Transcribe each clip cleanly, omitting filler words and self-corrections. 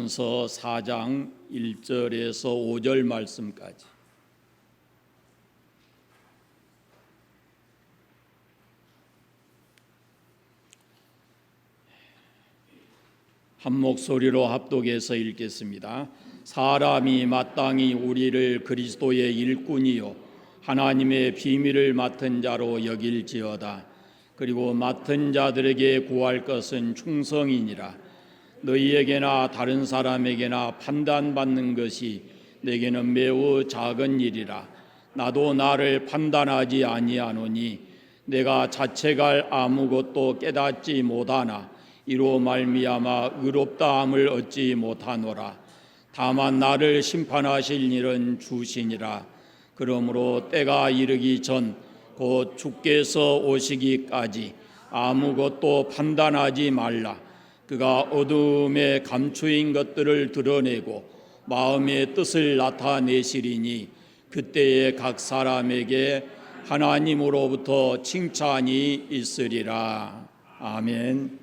고린도전서 4장 1절에서 5절 말씀까지. 한 목소리로 합독해서 읽겠습니다. 사람이 마땅히 우리를 그리스도의 일꾼이요 하나님의 비밀을 맡은 자로 여길지어다. 그리고 맡은 자들에게 구할 것은 충성이니라. 너희에게나 다른 사람에게나 판단받는 것이 내게는 매우 작은 일이라. 나도 나를 판단하지 아니하노니 내가 자책할 아무것도 깨닫지 못하나 이로 말미암아 의롭다함을 얻지 못하노라. 다만 나를 심판하실 일은 주시니라. 그러므로 때가 이르기 전 곧 주께서 오시기까지 아무것도 판단하지 말라. 그가 어두움에 감추인 것들을 드러내고 마음의 뜻을 나타내시리니 그때에 각 사람에게 하나님으로부터 칭찬이 있으리라. 아멘.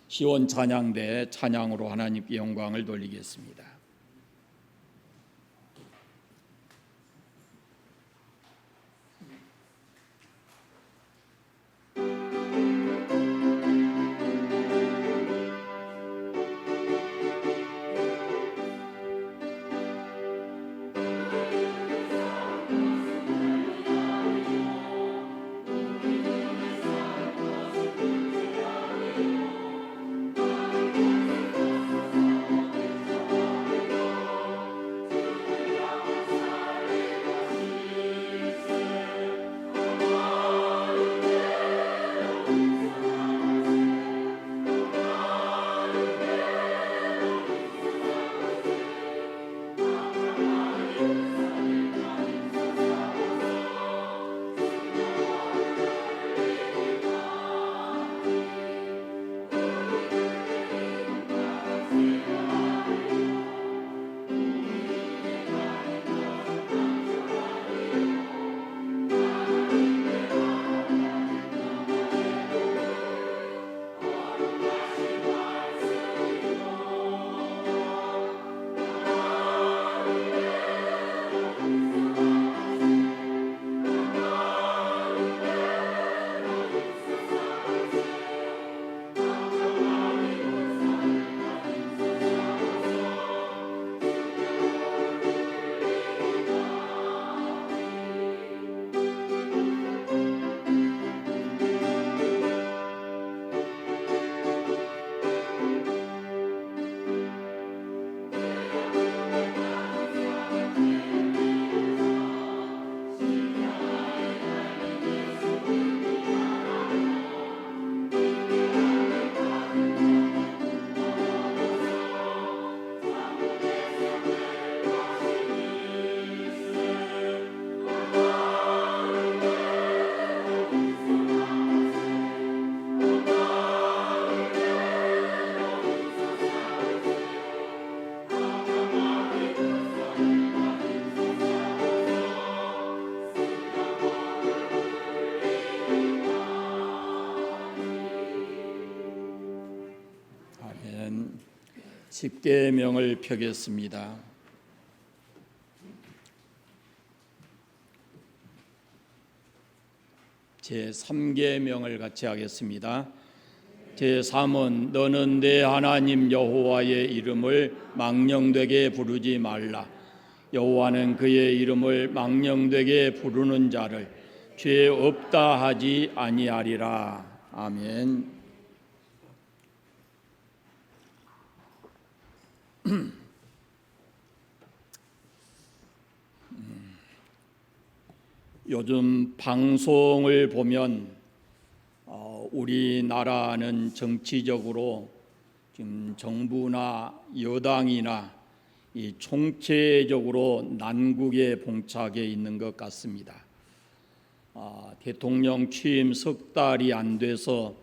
시온 찬양대 찬양으로 하나님께 영광을 돌리겠습니다. 십계명을 펴겠습니다. 제3계명을 같이 하겠습니다. 제3은 너는 내 하나님 여호와의 이름을 망령되게 부르지 말라. 여호와는 그의 이름을 망령되게 부르는 자를 죄 없다 하지 아니하리라. 아멘. 요즘 방송을 보면 우리나라는 정치적으로 지금 정부나 여당이나 이 총체적으로 난국에 봉착해 있는 것 같습니다. 대통령 취임 석 달이 안 돼서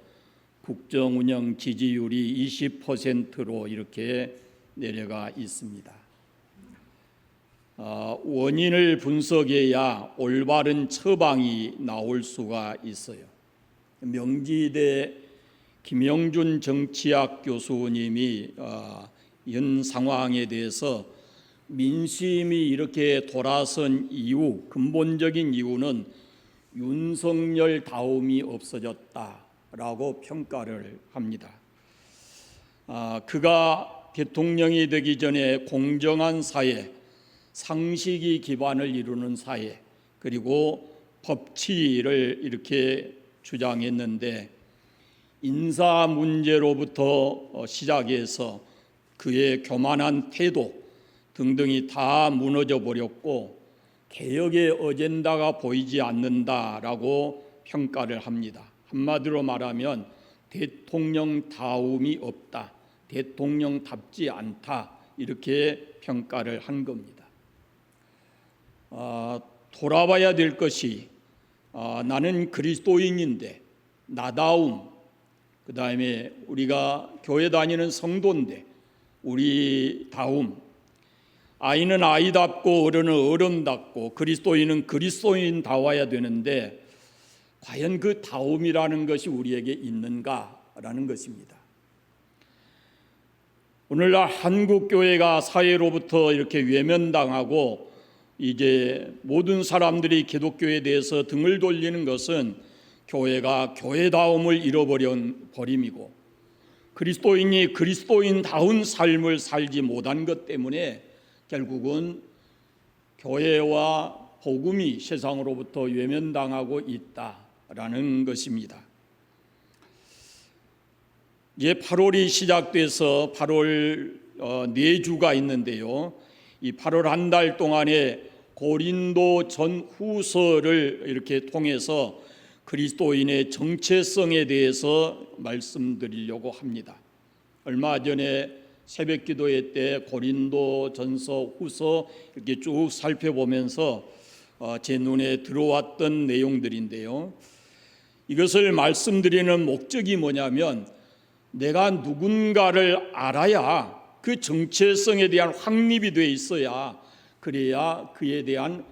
국정 운영 지지율이 20%로 이렇게 내려가 있습니다. 원인을 분석해야 올바른 처방이 나올 수가 있어요. 명지대 김영준 정치학 교수님이 현 상황에 대해서 민심이 이렇게 돌아선 이유, 근본적인 이유는 윤석열 다움이 없어졌다라고 평가를 합니다. 그가 대통령이 되기 전에 공정한 사회, 상식이 기반을 이루는 사회, 그리고 법치를 이렇게 주장했는데 인사 문제로부터 시작해서 그의 교만한 태도 등등이 다 무너져 버렸고 개혁의 어젠다가 보이지 않는다라고 평가를 합니다. 한마디로 말하면 대통령다움이 없다, 대통령답지 않다, 이렇게 평가를 한 겁니다. 돌아봐야 될 것이 나는 그리스도인인데 나다움, 그 다음에 우리가 교회 다니는 성도인데 우리 다움, 아이는 아이답고 어른은 어른답고 그리스도인은 그리스도인다워야 되는데 과연 그 다움이라는 것이 우리에게 있는가라는 것입니다. 오늘날 한국 교회가 사회로부터 이렇게 외면당하고 이제 모든 사람들이 기독교에 대해서 등을 돌리는 것은 교회가 교회다움을 잃어버림이고 그리스도인이 그리스도인다운 삶을 살지 못한 것 때문에 결국은 교회와 복음이 세상으로부터 외면당하고 있다라는 것입니다. 이제 8월이 시작돼서 8월 4주가 있는데요. 이 8월 한 달 동안에 고린도 전후서를 이렇게 통해서 그리스도인의 정체성에 대해서 말씀드리려고 합니다. 얼마 전에 새벽 기도회 때 고린도 전서 후서 이렇게 쭉 살펴보면서 제 눈에 들어왔던 내용들인데요. 이것을 말씀드리는 목적이 뭐냐면 내가 누군가를 알아야 그 정체성에 대한 확립이 돼 있어야 그래야 그에 대한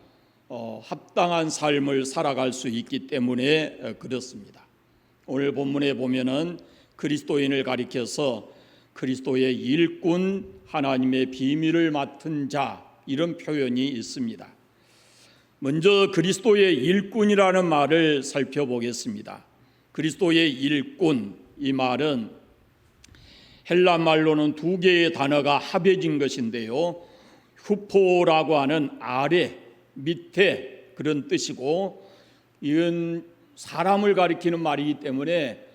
합당한 삶을 살아갈 수 있기 때문에 그렇습니다. 오늘 본문에 보면은 그리스도인을 가리켜서 그리스도의 일꾼, 하나님의 비밀을 맡은 자, 이런 표현이 있습니다. 먼저 그리스도의 일꾼이라는 말을 살펴보겠습니다. 그리스도의 일꾼, 이 말은 헬라 말로는 두 개의 단어가 합해진 것인데요. 후포라고 하는 아래, 밑에 그런 뜻이고, 이건 사람을 가리키는 말이기 때문에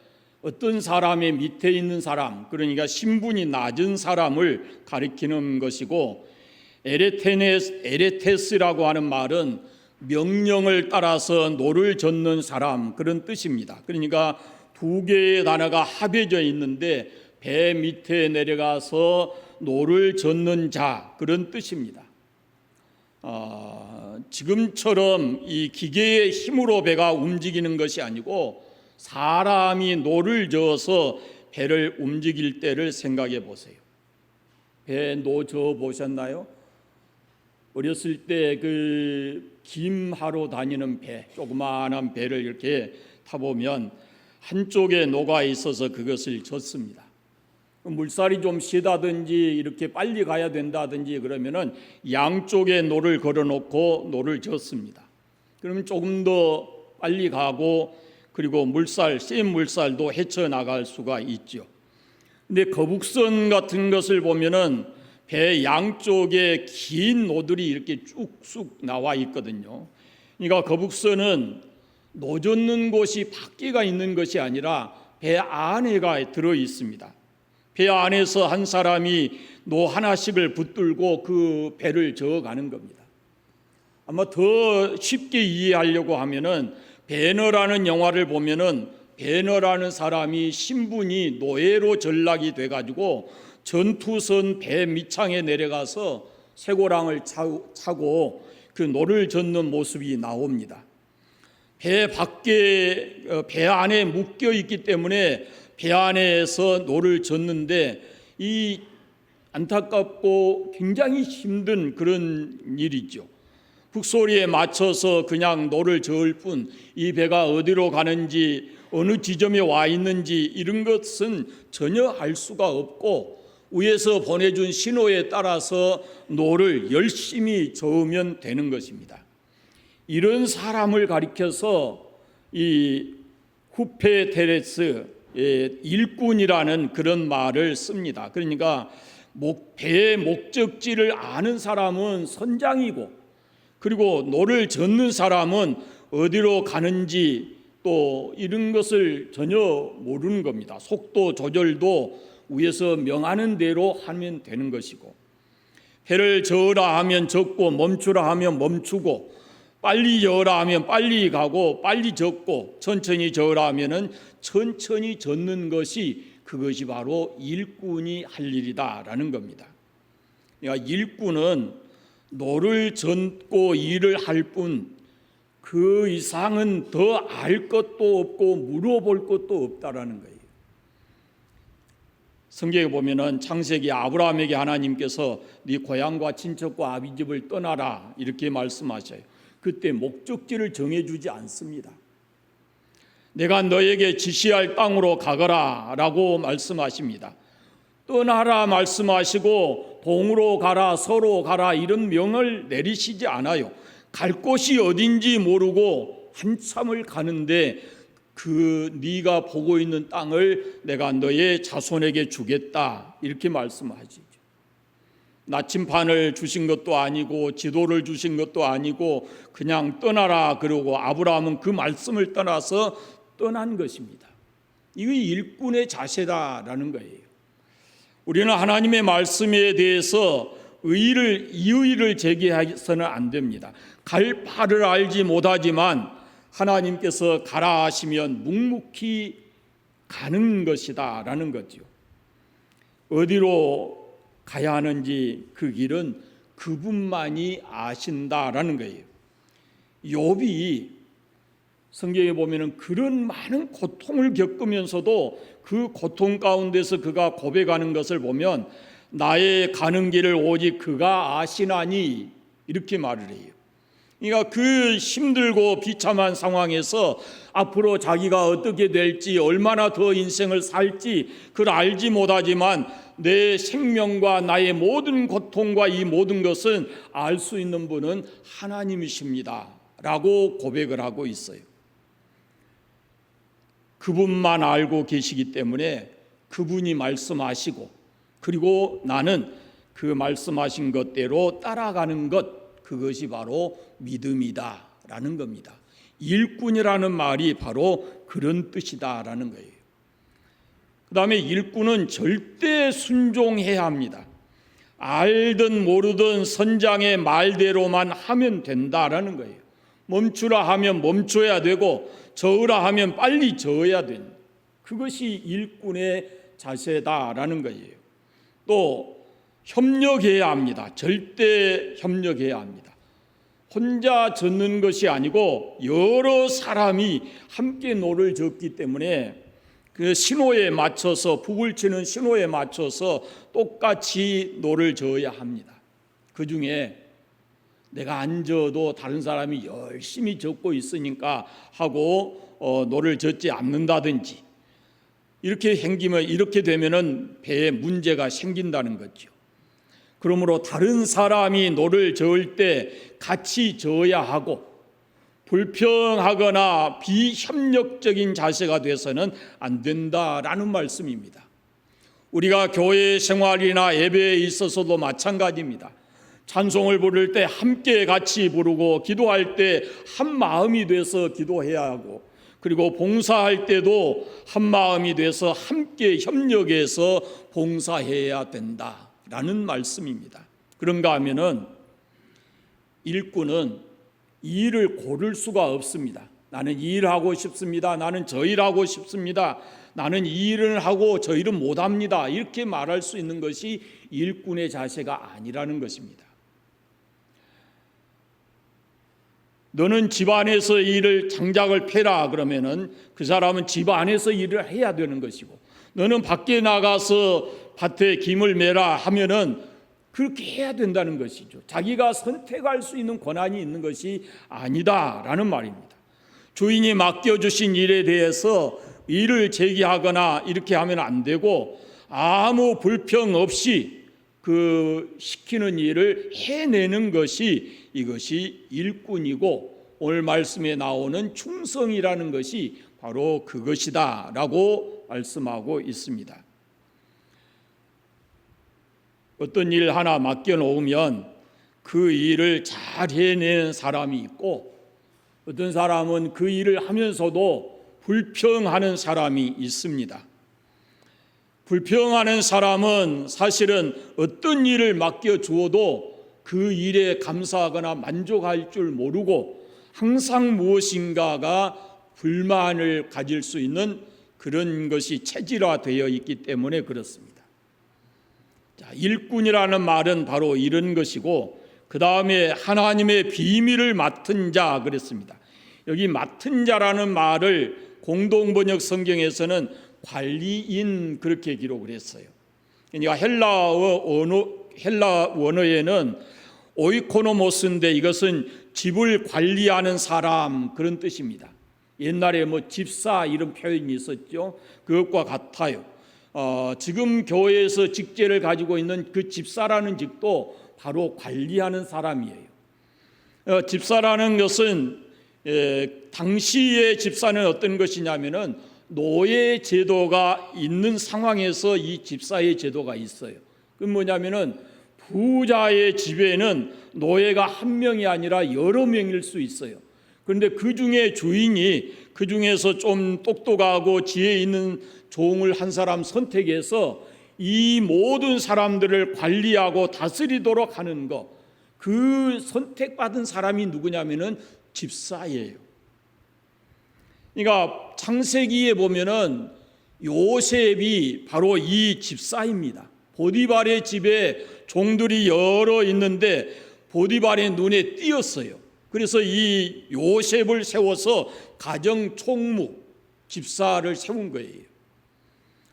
어떤 사람의 밑에 있는 사람, 그러니까 신분이 낮은 사람을 가리키는 것이고, 에레테스라고 하는 말은 명령을 따라서 노를 젓는 사람, 그런 뜻입니다. 그러니까 두 개의 단어가 합해져 있는데 배 밑에 내려가서 노를 젓는 자, 그런 뜻입니다. 지금처럼 이 기계의 힘으로 배가 움직이는 것이 아니고 사람이 노를 저어서 배를 움직일 때를 생각해 보세요. 배 노 저어 보셨나요? 어렸을 때 그 김하러 다니는 배, 조그마한 배를 이렇게 타보면 한쪽에 노가 있어서 그것을 젓습니다. 물살이 좀 세다든지 이렇게 빨리 가야 된다든지 그러면은 양쪽에 노를 걸어놓고 노를 젓습니다. 그러면 조금 더 빨리 가고 그리고 센 물살도 헤쳐나갈 수가 있죠. 근데 거북선 같은 것을 보면은 배 양쪽에 긴 노들이 이렇게 쭉쭉 나와 있거든요. 그러니까 거북선은 노 젓는 곳이 밖에가 있는 것이 아니라 배 안에가 들어 있습니다. 배 안에서 한 사람이 노 하나씩을 붙들고 그 배를 저어가는 겁니다. 아마 더 쉽게 이해하려고 하면은 배너라는 영화를 보면은 배너라는 사람이 신분이 노예로 전락이 돼가지고 전투선 배 밑창에 내려가서 쇠고랑을 차고 그 노를 젓는 모습이 나옵니다. 배 밖에 배 안에 묶여 있기 때문에 배 안에서 노를 젓는데 이 안타깝고 굉장히 힘든 그런 일이죠. 북소리에 맞춰서 그냥 노를 저을 뿐 이 배가 어디로 가는지 어느 지점에 와 있는지 이런 것은 전혀 알 수가 없고 위에서 보내준 신호에 따라서 노를 열심히 저으면 되는 것입니다. 이런 사람을 가리켜서 이 후페테레스 일꾼이라는 그런 말을 씁니다. 그러니까 배의 목적지를 아는 사람은 선장이고, 그리고 노를 젓는 사람은 어디로 가는지 또 이런 것을 전혀 모르는 겁니다. 속도 조절도 위에서 명하는 대로 하면 되는 것이고, 배를 저으라 하면 젓고 멈추라 하면 멈추고, 빨리 저으라 하면 빨리 가고 빨리 젓고, 천천히 저으라 하면은 천천히 젓는 것이, 그것이 바로 일꾼이 할 일이다라는 겁니다. 그러니까 일꾼은 노를 젓고 일을 할 뿐 그 이상은 더 알 것도 없고 물어볼 것도 없다라는 거예요. 성경에 보면은 창세기 아브라함에게 하나님께서 네 고향과 친척과 아비 집을 떠나라 이렇게 말씀하셔요. 그때 목적지를 정해주지 않습니다. 내가 너에게 지시할 땅으로 가거라 라고 말씀하십니다. 떠나라 말씀하시고 동으로 가라 서로 가라 이런 명을 내리시지 않아요. 갈 곳이 어딘지 모르고 한참을 가는데 네가 보고 있는 땅을 내가 너의 자손에게 주겠다 이렇게 말씀하시죠. 나침판을 주신 것도 아니고 지도를 주신 것도 아니고 그냥 떠나라 그러고 아브라함은 그 말씀을 떠나서 떠난 것입니다. 이게 일꾼의 자세다라는 거예요. 우리는 하나님의 말씀에 대해서 이의를 제기해서는 안 됩니다. 갈 바를 알지 못하지만 하나님께서 가라 하시면 묵묵히 가는 것이다 라는 거죠. 어디로 가야 하는지 그 길은 그분만이 아신다라는 거예요. 욥이 성경에 보면은 그런 많은 고통을 겪으면서도 그 고통 가운데서 그가 고백하는 것을 보면 나의 가는 길을 오직 그가 아시나니 이렇게 말을 해요. 그러니까 그 힘들고 비참한 상황에서 앞으로 자기가 어떻게 될지 얼마나 더 인생을 살지 그걸 알지 못하지만 내 생명과 나의 모든 고통과 이 모든 것은 알 수 있는 분은 하나님이십니다 라고 고백을 하고 있어요. 그분만 알고 계시기 때문에 그분이 말씀하시고 그리고 나는 그 말씀하신 것대로 따라가는 것, 그것이 바로 믿음이다라는 겁니다. 일꾼이라는 말이 바로 그런 뜻이다라는 거예요. 그 다음에 일꾼은 절대 순종해야 합니다. 알든 모르든 선장의 말대로만 하면 된다라는 거예요. 멈추라 하면 멈춰야 되고 저으라 하면 빨리 저어야 된다. 그것이 일꾼의 자세다라는 거예요. 또 협력해야 합니다. 절대 협력해야 합니다. 혼자 젓는 것이 아니고 여러 사람이 함께 노를 젓기 때문에 그 신호에 맞춰서 북을 치는 신호에 맞춰서 똑같이 노를 저어야 합니다. 그 중에 내가 안 저어도 다른 사람이 열심히 젓고 있으니까 하고 노를 젓지 않는다든지 이렇게 행기면 이렇게 되면은 배에 문제가 생긴다는 거죠. 그러므로 다른 사람이 노를 저을 때 같이 저어야 하고 불평하거나 비협력적인 자세가 돼서는 안 된다라는 말씀입니다. 우리가 교회 생활이나 예배에 있어서도 마찬가지입니다. 찬송을 부를 때 함께 같이 부르고 기도할 때 한 마음이 돼서 기도해야 하고 그리고 봉사할 때도 한 마음이 돼서 함께 협력해서 봉사해야 된다라는 말씀입니다. 그런가 하면은 일꾼은 이 일을 고를 수가 없습니다. 나는 이 일을 하고 싶습니다. 나는 저 일을 하고 싶습니다. 나는 이 일을 하고 저 일은 못합니다. 이렇게 말할 수 있는 것이 일꾼의 자세가 아니라는 것입니다. 너는 집안에서 일을 장작을 패라 그러면은 그 사람은 집안에서 일을 해야 되는 것이고 너는 밖에 나가서 밭에 김을 매라 하면은 그렇게 해야 된다는 것이죠. 자기가 선택할 수 있는 권한이 있는 것이 아니다라는 말입니다. 주인이 맡겨주신 일에 대해서 일을 제기하거나 이렇게 하면 안 되고 아무 불평 없이 그 시키는 일을 해내는 것이 이것이 일꾼이고, 오늘 말씀에 나오는 충성이라는 것이 바로 그것이다 라고 말씀하고 있습니다. 어떤 일 하나 맡겨놓으면 그 일을 잘 해내는 사람이 있고, 어떤 사람은 그 일을 하면서도 불평하는 사람이 있습니다. 불평하는 사람은 사실은 어떤 일을 맡겨주어도 그 일에 감사하거나 만족할 줄 모르고 항상 무엇인가가 불만을 가질 수 있는 그런 것이 체질화되어 있기 때문에 그렇습니다. 자, 일꾼이라는 말은 바로 이런 것이고, 그 다음에 하나님의 비밀을 맡은 자 그랬습니다. 여기 맡은 자라는 말을 공동번역 성경에서는 관리인 그렇게 기록을 했어요. 그러니까 헬라 원어에는 오이코노모스인데 이것은 집을 관리하는 사람 그런 뜻입니다. 옛날에 집사 이런 표현이 있었죠. 그것과 같아요. 지금 교회에서 직제를 가지고 있는 그 집사라는 직도 바로 관리하는 사람이에요. 집사라는 것은 당시의 집사는 어떤 것이냐면은 노예 제도가 있는 상황에서 이 집사의 제도가 있어요. 그건 뭐냐면은 부자의 집에는 노예가 한 명이 아니라 여러 명일 수 있어요. 그런데 그 중에 주인이 그 중에서 좀 똑똑하고 지혜 있는 종을 한 사람 선택해서 이 모든 사람들을 관리하고 다스리도록 하는 것, 그 선택받은 사람이 누구냐면은 집사예요. 그러니까 창세기에 보면은 요셉이 바로 이 집사입니다. 보디발의 집에 종들이 여러 있는데 보디발의 눈에 띄었어요. 그래서 이 요셉을 세워서 가정 총무 집사를 세운 거예요.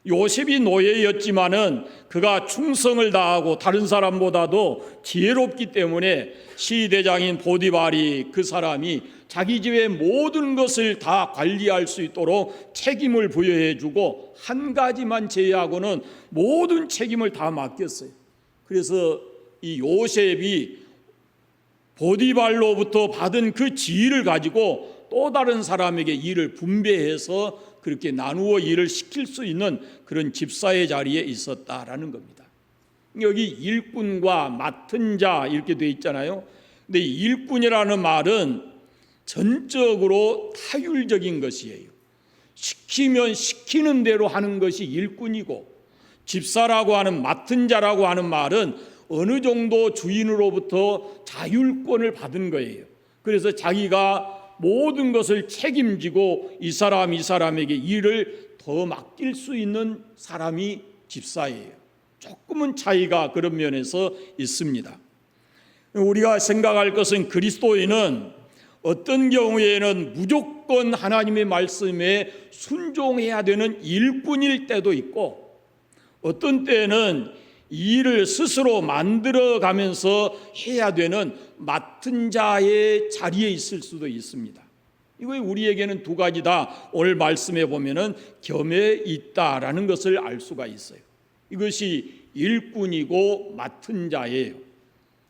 요셉이 노예였지만은 그가 충성을 다하고 다른 사람보다도 지혜롭기 때문에 시대장인 보디발이 그 사람이 자기 집의 모든 것을 다 관리할 수 있도록 책임을 부여해 주고 한 가지만 제외하고는 모든 책임을 다 맡겼어요. 그래서 이 요셉이 보디발로부터 받은 그 지위를 가지고 또 다른 사람에게 일을 분배해서 그렇게 나누어 일을 시킬 수 있는 그런 집사의 자리에 있었다라는 겁니다. 여기 일꾼과 맡은 자 이렇게 돼 있잖아요. 근데 일꾼이라는 말은 전적으로 타율적인 것이에요. 시키면 시키는 대로 하는 것이 일꾼이고, 집사라고 하는 맡은 자라고 하는 말은 어느 정도 주인으로부터 자율권을 받은 거예요. 그래서 자기가 모든 것을 책임지고 이 사람에게 일을 더 맡길 수 있는 사람이 집사예요. 조금은 차이가 그런 면에서 있습니다. 우리가 생각할 것은 그리스도인은 어떤 경우에는 무조건 하나님의 말씀에 순종해야 되는 일꾼일 때도 있고, 어떤 때는 일을 스스로 만들어가면서 해야 되는 맡은 자의 자리에 있을 수도 있습니다. 이거 우리에게는 두 가지 다 오늘 말씀에 보면은 겸해 있다라는 것을 알 수가 있어요. 이것이 일꾼이고 맡은 자예요.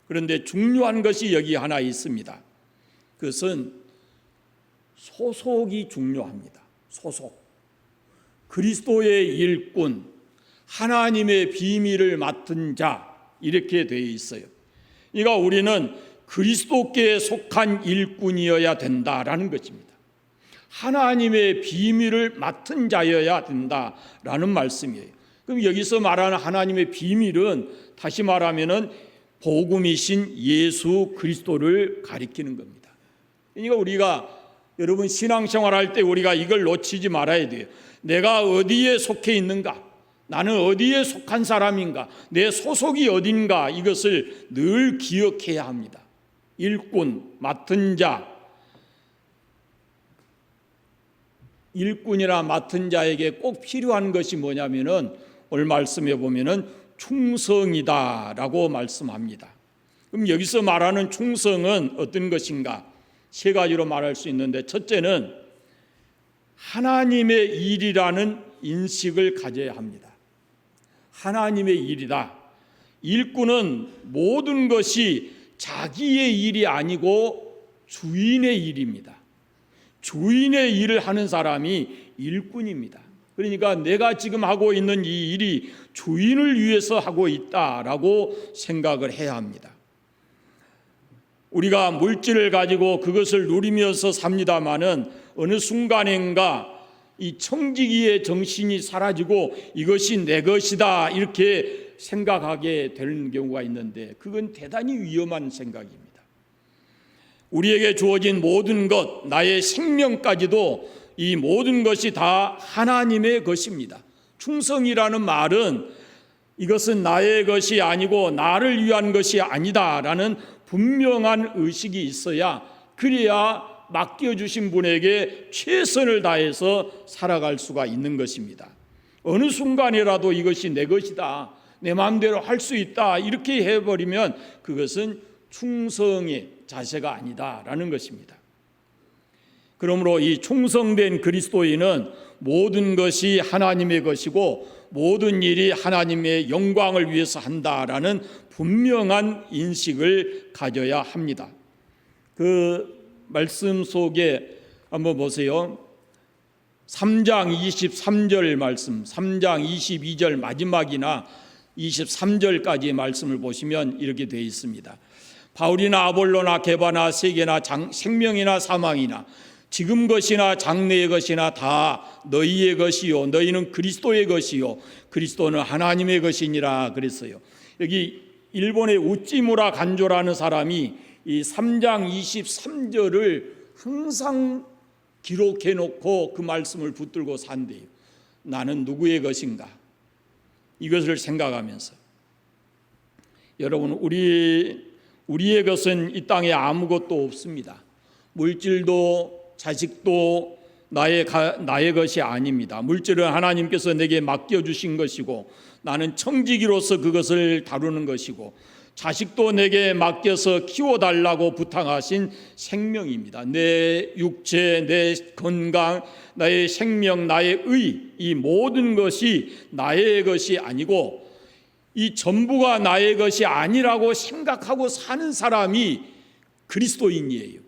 그런데 중요한 것이 여기 하나 있습니다. 그것은 소속이 중요합니다. 소속. 그리스도의 일꾼, 하나님의 비밀을 맡은 자 이렇게 되어 있어요. 그러니까 우리는 그리스도께 속한 일꾼이어야 된다라는 것입니다. 하나님의 비밀을 맡은 자여야 된다라는 말씀이에요. 그럼 여기서 말하는 하나님의 비밀은 다시 말하면은 복음이신 예수 그리스도를 가리키는 겁니다. 그러니까 우리가 여러분 신앙생활할 때 우리가 이걸 놓치지 말아야 돼요. 내가 어디에 속해 있는가? 나는 어디에 속한 사람인가? 내 소속이 어딘가? 이것을 늘 기억해야 합니다. 일꾼, 맡은 자, 일꾼이나 맡은 자에게 꼭 필요한 것이 뭐냐면은 오늘 말씀해 보면은 충성이다라고 말씀합니다. 그럼 여기서 말하는 충성은 어떤 것인가? 세 가지로 말할 수 있는데, 첫째는 하나님의 일이라는 인식을 가져야 합니다. 하나님의 일이다. 일꾼은 모든 것이 자기의 일이 아니고 주인의 일입니다. 주인의 일을 하는 사람이 일꾼입니다. 그러니까 내가 지금 하고 있는 이 일이 주인을 위해서 하고 있다라고 생각을 해야 합니다. 우리가 물질을 가지고 그것을 누리면서 삽니다마는 어느 순간인가 이 청지기의 정신이 사라지고 이것이 내 것이다 이렇게 생각하게 되는 경우가 있는데 그건 대단히 위험한 생각입니다. 우리에게 주어진 모든 것, 나의 생명까지도 이 모든 것이 다 하나님의 것입니다. 충성이라는 말은 이것은 나의 것이 아니고 나를 위한 것이 아니다라는 분명한 의식이 있어야 그래야 맡겨주신 분에게 최선을 다해서 살아갈 수가 있는 것입니다. 어느 순간이라도 이것이 내 것이다, 내 마음대로 할 수 있다 이렇게 해버리면 그것은 충성의 자세가 아니다라는 것입니다. 그러므로 이 충성된 그리스도인은 모든 것이 하나님의 것이고 모든 일이 하나님의 영광을 위해서 한다라는 분명한 인식을 가져야 합니다. 그 말씀 속에 한번 보세요. 3장 23절 말씀, 3장 22절 마지막이나 23절까지의 말씀을 보시면 이렇게 되어 있습니다. 바울이나 아볼로나 게바나 세계나 생명이나 사망이나 지금 것이나 장래의 것이나 다 너희의 것이요 너희는 그리스도의 것이요 그리스도는 하나님의 것이니라 그랬어요. 여기 일본의 우찌무라 간조라는 사람이 이 3장 23절을 항상 기록해 놓고 그 말씀을 붙들고 산대요. 나는 누구의 것인가? 이것을 생각하면서 여러분 우리의 것은 이 땅에 아무것도 없습니다. 물질도 자식도 나의 것이 아닙니다. 물질은 하나님께서 내게 맡겨주신 것이고 나는 청지기로서 그것을 다루는 것이고 자식도 내게 맡겨서 키워달라고 부탁하신 생명입니다. 내 육체, 내 건강, 나의 생명, 나의 의, 이 모든 것이 나의 것이 아니고 이 전부가 나의 것이 아니라고 생각하고 사는 사람이 그리스도인이에요.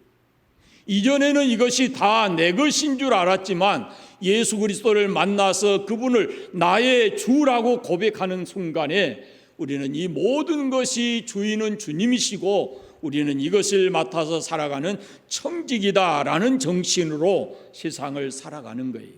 이전에는 이것이 다 내 것인 줄 알았지만 예수 그리스도를 만나서 그분을 나의 주라고 고백하는 순간에 우리는 이 모든 것이 주인은 주님이시고 우리는 이것을 맡아서 살아가는 청직이다라는 정신으로 세상을 살아가는 거예요.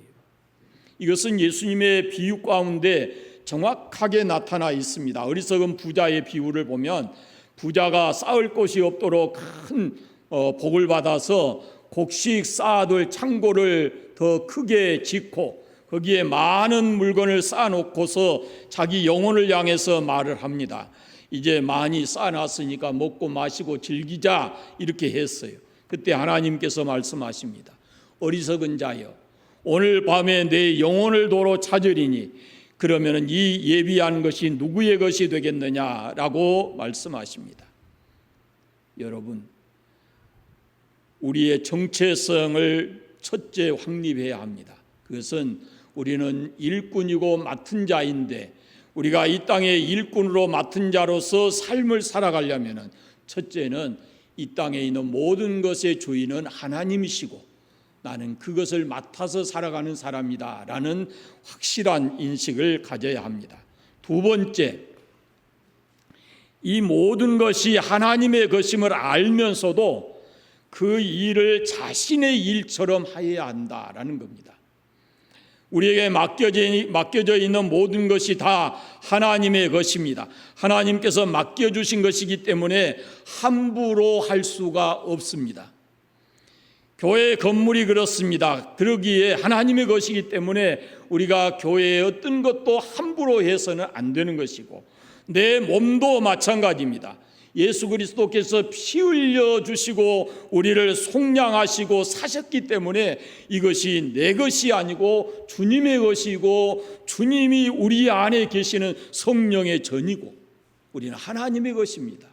이것은 예수님의 비유 가운데 정확하게 나타나 있습니다. 어리석은 부자의 비유를 보면 부자가 쌓을 곳이 없도록 큰 복을 받아서 곡식 쌓아둘 창고를 더 크게 짓고 거기에 많은 물건을 쌓아놓고서 자기 영혼을 향해서 말을 합니다. 이제 많이 쌓아놨으니까 먹고 마시고 즐기자 이렇게 했어요. 그때 하나님께서 말씀하십니다. 어리석은 자여 오늘 밤에 내 영혼을 도로 찾으리니 그러면 이 예비한 것이 누구의 것이 되겠느냐라고 말씀하십니다. 여러분 우리의 정체성을 첫째 확립해야 합니다. 그것은 우리는 일꾼이고 맡은 자인데 우리가 이 땅의 일꾼으로 맡은 자로서 삶을 살아가려면 첫째는 이 땅에 있는 모든 것의 주인은 하나님이시고 나는 그것을 맡아서 살아가는 사람이다 라는 확실한 인식을 가져야 합니다. 두 번째, 이 모든 것이 하나님의 것임을 알면서도 그 일을 자신의 일처럼 해야 한다라는 겁니다. 우리에게 맡겨져 있는 모든 것이 다 하나님의 것입니다. 하나님께서 맡겨주신 것이기 때문에 함부로 할 수가 없습니다. 교회 건물이 그렇습니다. 그러기에 하나님의 것이기 때문에 우리가 교회의 어떤 것도 함부로 해서는 안 되는 것이고 내 몸도 마찬가지입니다. 예수 그리스도께서 피 흘려 주시고 우리를 속량하시고 사셨기 때문에 이것이 내 것이 아니고 주님의 것이고 주님이 우리 안에 계시는 성령의 전이고 우리는 하나님의 것입니다.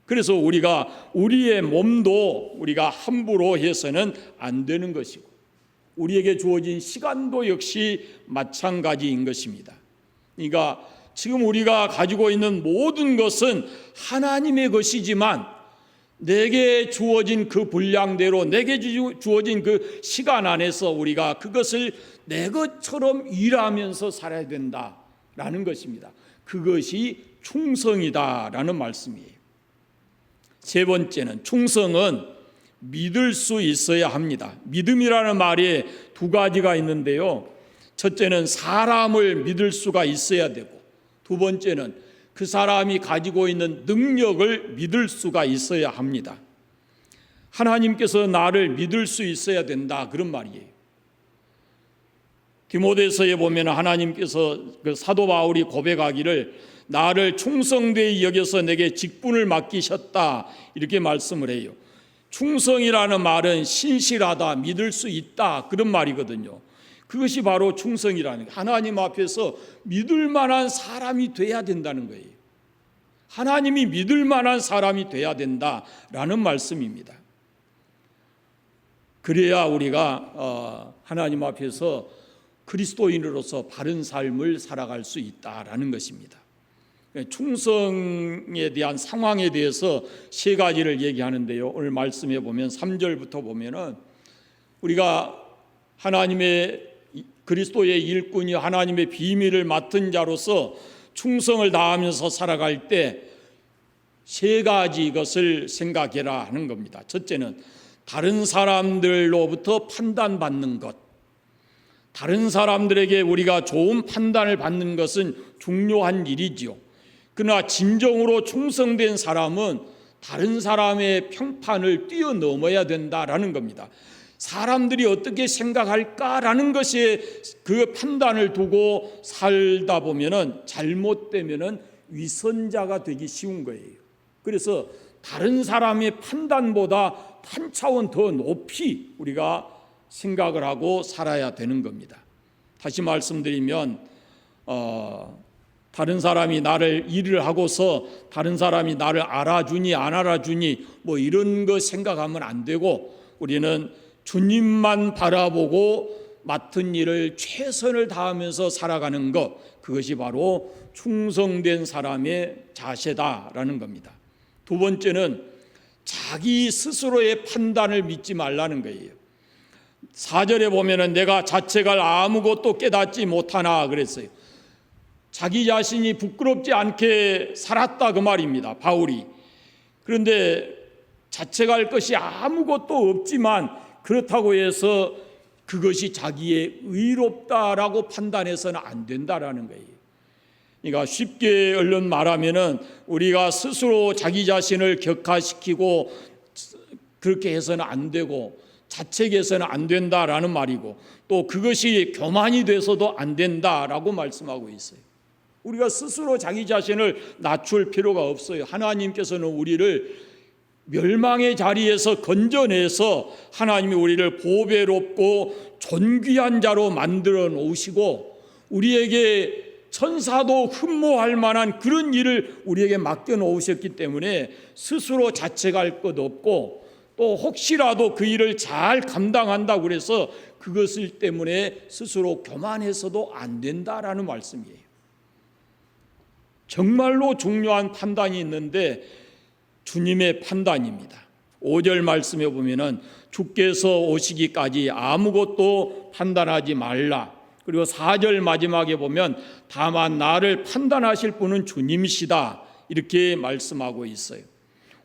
그래서 우리가 우리의 몸도 우리가 함부로 해서는 안 되는 것이고 우리에게 주어진 시간도 역시 마찬가지인 것입니다. 그러니까 지금 우리가 가지고 있는 모든 것은 하나님의 것이지만 내게 주어진 그 분량대로, 내게 주어진 그 시간 안에서 우리가 그것을 내 것처럼 일하면서 살아야 된다라는 것입니다. 그것이 충성이다라는 말씀이에요. 세 번째는, 충성은 믿을 수 있어야 합니다. 믿음이라는 말이 두 가지가 있는데요, 첫째는 사람을 믿을 수가 있어야 되고, 두 번째는 그 사람이 가지고 있는 능력을 믿을 수가 있어야 합니다. 하나님께서 나를 믿을 수 있어야 된다, 그런 말이에요. 디모데서에 보면 하나님께서 그 사도 바울이 고백하기를 나를 충성되이 여겨서 내게 직분을 맡기셨다, 이렇게 말씀을 해요. 충성이라는 말은 신실하다, 믿을 수 있다, 그런 말이거든요. 그것이 바로 충성이라는 거예요. 하나님 앞에서 믿을 만한 사람이 돼야 된다는 거예요. 하나님이 믿을 만한 사람이 돼야 된다라는 말씀입니다. 그래야 우리가 하나님 앞에서 그리스도인으로서 바른 삶을 살아갈 수 있다라는 것입니다. 충성에 대한 상황에 대해서 세 가지를 얘기하는데요, 오늘 말씀해 보면 3절부터 보면은 우리가 하나님의 그리스도의 일꾼이 하나님의 비밀을 맡은 자로서 충성을 다하면서 살아갈 때 세 가지 것을 생각해라 하는 겁니다. 첫째는 다른 사람들로부터 판단받는 것. 다른 사람들에게 우리가 좋은 판단을 받는 것은 중요한 일이지요. 그러나 진정으로 충성된 사람은 다른 사람의 평판을 뛰어넘어야 된다라는 겁니다. 사람들이 어떻게 생각할까라는 것에 그 판단을 두고 살다 보면은 잘못되면은 위선자가 되기 쉬운 거예요. 그래서 다른 사람의 판단보다 한 차원 더 높이 우리가 생각을 하고 살아야 되는 겁니다. 다시 말씀드리면 다른 사람이 나를 일을 하고서 다른 사람이 나를 알아주니 안 알아주니 뭐 이런 거 생각하면 안 되고, 우리는 주님만 바라보고 맡은 일을 최선을 다하면서 살아가는 것, 그것이 바로 충성된 사람의 자세다라는 겁니다. 두 번째는 자기 스스로의 판단을 믿지 말라는 거예요. 4절에 보면은 내가 자책할 아무것도 깨닫지 못하나 그랬어요. 자기 자신이 부끄럽지 않게 살았다, 그 말입니다, 바울이. 그런데 자책할 것이 아무것도 없지만 그렇다고 해서 그것이 자기의 의롭다라고 판단해서는 안 된다라는 거예요. 그러니까 쉽게 얼른 말하면은 우리가 스스로 자기 자신을 격하시키고 그렇게 해서는 안 되고 자책해서는 안 된다라는 말이고, 또 그것이 교만이 돼서도 안 된다라고 말씀하고 있어요. 우리가 스스로 자기 자신을 낮출 필요가 없어요. 하나님께서는 우리를 멸망의 자리에서 건져내서 하나님이 우리를 보배롭고 존귀한 자로 만들어 놓으시고 우리에게 천사도 흠모할 만한 그런 일을 우리에게 맡겨 놓으셨기 때문에 스스로 자책할 것 없고, 또 혹시라도 그 일을 잘 감당한다고 그래서 그것을 때문에 스스로 교만해서도 안 된다라는 말씀이에요. 정말로 중요한 판단이 있는데 주님의 판단입니다. 5절 말씀에 보면은 주께서 오시기까지 아무것도 판단하지 말라. 그리고 4절 마지막에 보면 다만 나를 판단하실 분은 주님이시다, 이렇게 말씀하고 있어요.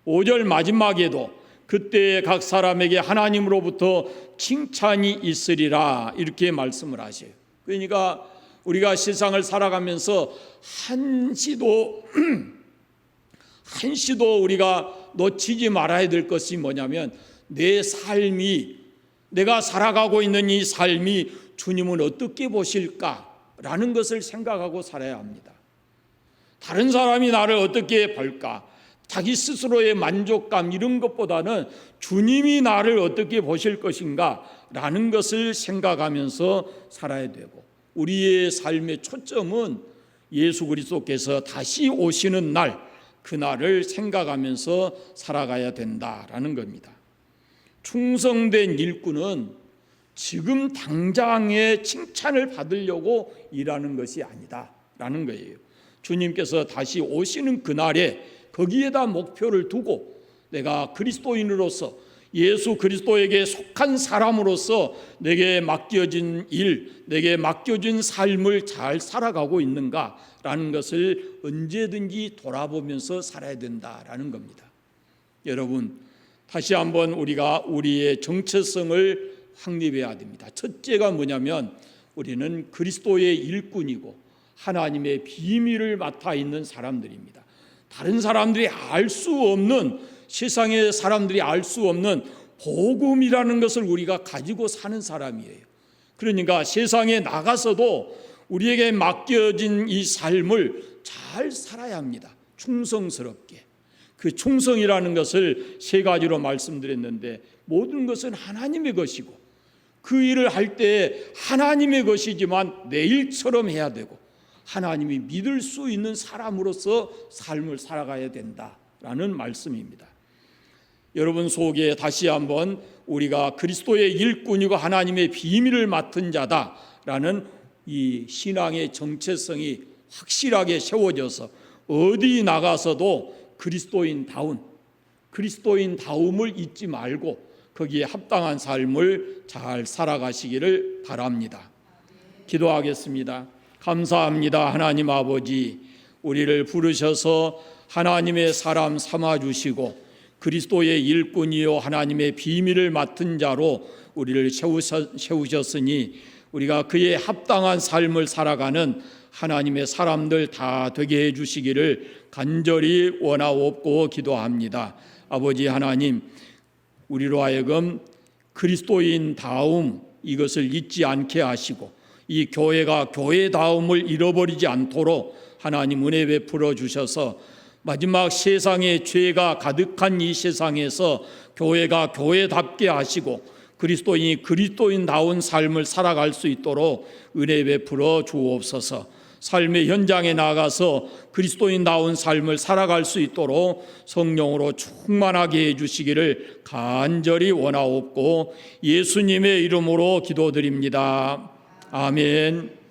5절 마지막에도 그때 각 사람에게 하나님으로부터 칭찬이 있으리라, 이렇게 말씀을 하셔요. 그러니까 우리가 세상을 살아가면서 한시도 우리가 놓치지 말아야 될 것이 뭐냐면 내 삶이, 내가 살아가고 있는 이 삶이 주님은 어떻게 보실까라는 것을 생각하고 살아야 합니다. 다른 사람이 나를 어떻게 볼까, 자기 스스로의 만족감 이런 것보다는 주님이 나를 어떻게 보실 것인가라는 것을 생각하면서 살아야 되고, 우리의 삶의 초점은 예수 그리스도께서 다시 오시는 날, 그날을 생각하면서 살아가야 된다라는 겁니다. 충성된 일꾼은 지금 당장의 칭찬을 받으려고 일하는 것이 아니다라는 거예요. 주님께서 다시 오시는 그날에 거기에다 목표를 두고 내가 그리스도인으로서 예수 그리스도에게 속한 사람으로서 내게 맡겨진 일, 내게 맡겨진 삶을 잘 살아가고 있는가라는 것을 언제든지 돌아보면서 살아야 된다라는 겁니다. 여러분, 다시 한번 우리가 우리의 정체성을 확립해야 됩니다. 첫째가 뭐냐면 우리는 그리스도의 일꾼이고 하나님의 비밀을 맡아 있는 사람들입니다. 다른 사람들이 알 수 없는, 세상의 사람들이 알 수 없는 복음이라는 것을 우리가 가지고 사는 사람이에요. 그러니까 세상에 나가서도 우리에게 맡겨진 이 삶을 잘 살아야 합니다. 충성스럽게. 그 충성이라는 것을 세 가지로 말씀드렸는데, 모든 것은 하나님의 것이고 그 일을 할 때 하나님의 것이지만 내 일처럼 해야 되고 하나님이 믿을 수 있는 사람으로서 삶을 살아가야 된다라는 말씀입니다. 여러분 속에 다시 한번 우리가 그리스도의 일꾼이고 하나님의 비밀을 맡은 자다라는 이 신앙의 정체성이 확실하게 세워져서 어디 나가서도 그리스도인다움을 잊지 말고 거기에 합당한 삶을 잘 살아가시기를 바랍니다. 기도하겠습니다. 감사합니다. 하나님 아버지, 우리를 부르셔서 하나님의 사람 삼아주시고 그리스도의 일꾼이요 하나님의 비밀을 맡은 자로 우리를 세우셨으니 우리가 그에 합당한 삶을 살아가는 하나님의 사람들 다 되게 해주시기를 간절히 원하옵고 기도합니다. 아버지 하나님, 우리로 하여금 그리스도인다움 이것을 잊지 않게 하시고 이 교회가 교회다움을 잃어버리지 않도록 하나님 은혜 베풀어 주셔서 마지막 세상에 죄가 가득한 이 세상에서 교회가 교회답게 하시고 그리스도인이 그리스도인다운 삶을 살아갈 수 있도록 은혜 베풀어 주옵소서. 삶의 현장에 나가서 그리스도인다운 삶을 살아갈 수 있도록 성령으로 충만하게 해주시기를 간절히 원하옵고 예수님의 이름으로 기도드립니다. 아멘.